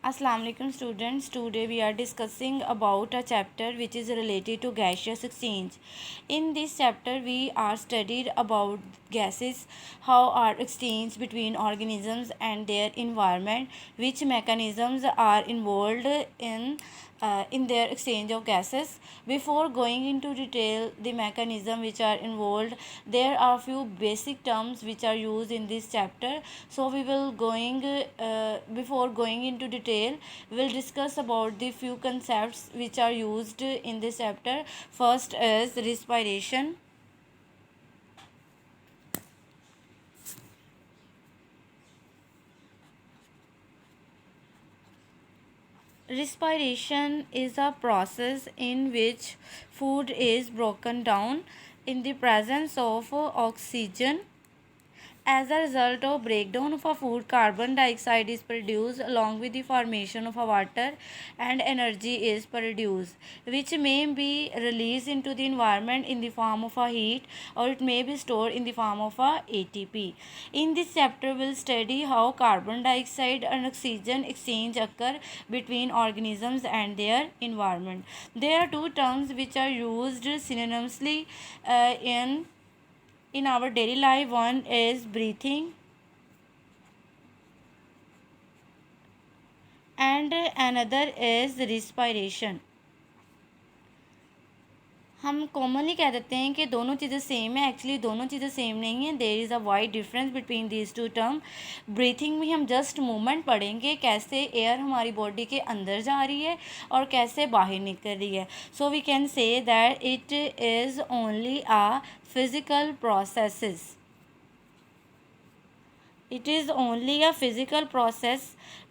Assalamu alaikum students. Today we are discussing about a chapter which is related to gaseous exchange. In this chapter we are studied about gases, how are exchanged between organisms and their environment, which mechanisms are involved in their exchange of gases. Before going into detail the mechanism which are involved, there are few basic terms which are used in this chapter. So we will before going into detail, we'll discuss about the few concepts which are used in this chapter. First is respiration. Respiration is a process in which food is broken down in the presence of oxygen. As a result of breakdown of a food, carbon dioxide is produced along with the formation of a water, and energy is produced, which may be released into the environment in the form of a heat, or it may be stored in the form of a ATP. In this chapter, we'll study how carbon dioxide and oxygen exchange occur between organisms and their environment. There are two terms which are used synonymously in our daily life. One is breathing and another is respiration. हम commonly कह देते हैं कि दोनों चीज़ें same है. Actually दोनों चीज़ें सेम नहीं है. There is a wide difference between these two term. Breathing में हम जस्ट मूवमेंट पढ़ेंगे, कैसे एयर हमारी बॉडी के अंदर जा रही है और कैसे बाहर निकल रही है. So we can say that it is only a physical processes. It is only a physical process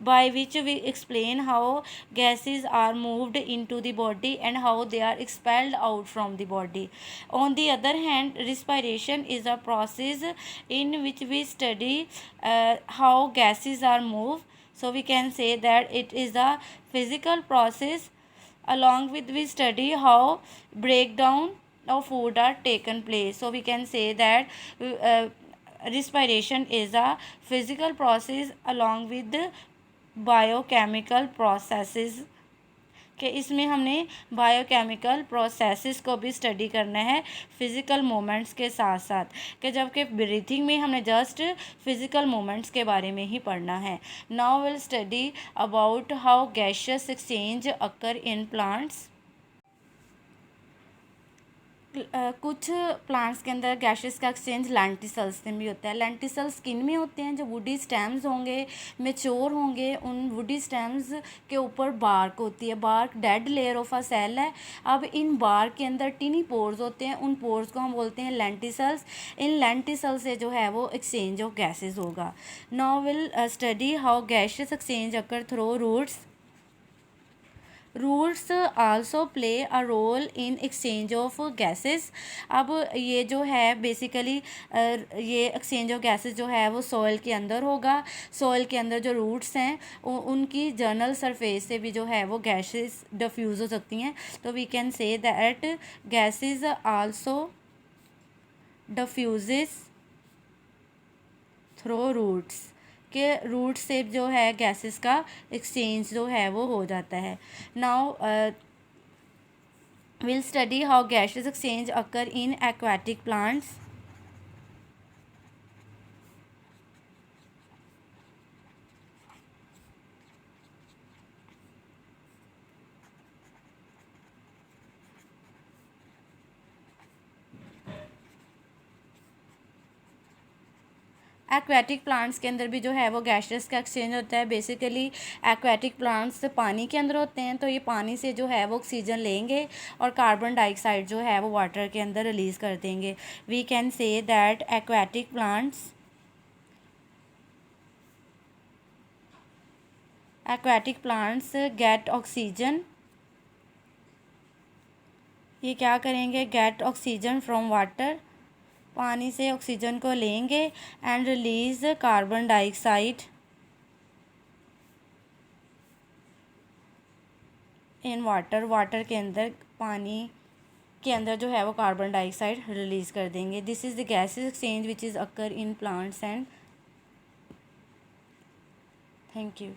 by which we explain how gases are moved into the body and how they are expelled out from the body. On the other hand, respiration is a process in which we study how gases are moved. So we can say that it is a physical process. Along with we study how breakdown of food are taken place. So we can say that respiration is a physical process along with biochemical processes कि इसमें हमने biochemical processes को भी study करना है physical moments के साथ साथ, कि जबकि ब्रीथिंग में हमने जस्ट फिज़िकल मोमेंट्स के बारे में ही पढ़ना है. Now will study about how gaseous exchange occur in plants. कुछ प्लांट्स के अंदर गैसेस का एक्सचेंज लेंटिसल्स में भी होता है. लेंटिसल्स स्किन में होते हैं. जो वुडी स्टेम्स होंगे, मेच्योर होंगे, उन वुडी स्टेम्स के ऊपर बार्क होती है. Bark dead layer of a cell है. अब इन बार्क के अंदर टिनी पोर्स होते हैं. उन पोर्स को हम बोलते हैं लेंटिसल्स. इन लेंटिसल्स से जो है वो एक्सचेंज ऑफ गैसेज होगा. Now will study how gases exchange occur through roots. Roots also play a role in exchange of gases. अब ये जो है बेसिकली ये एक्सचेंज ऑफ गैसेस जो है वो सॉइल के अंदर होगा. सॉइल के अंदर जो रूट्स हैं उनकी जर्नल सरफेस से भी जो है वो गैसेस डिफ्यूज़ हो सकती हैं. तो we can say that gases also diffuses through roots, के रूट से जो है गैसेस का एक्सचेंज जो है वो हो जाता है. Now will study how gases exchange occur in aquatic plants. Aquatic plants के अंदर भी जो है वो गैसेस का एक्सचेंज होता है. बेसिकली एक्वेटिक प्लांट्स पानी के अंदर होते हैं, तो ये पानी से जो है वो ऑक्सीजन लेंगे और कार्बन डाइऑक्साइड जो है वो वाटर के अंदर रिलीज़ कर देंगे. We can say that aquatic plants get oxygen. ये क्या करेंगे? Get oxygen from water. पानी से ऑक्सीजन को लेंगे and release carbon dioxide in water. Water के अंदर, पानी के अंदर जो है वो कार्बन डाइऑक्साइड रिलीज़ कर देंगे. This is the gases exchange which is occur in plants and. Thank you.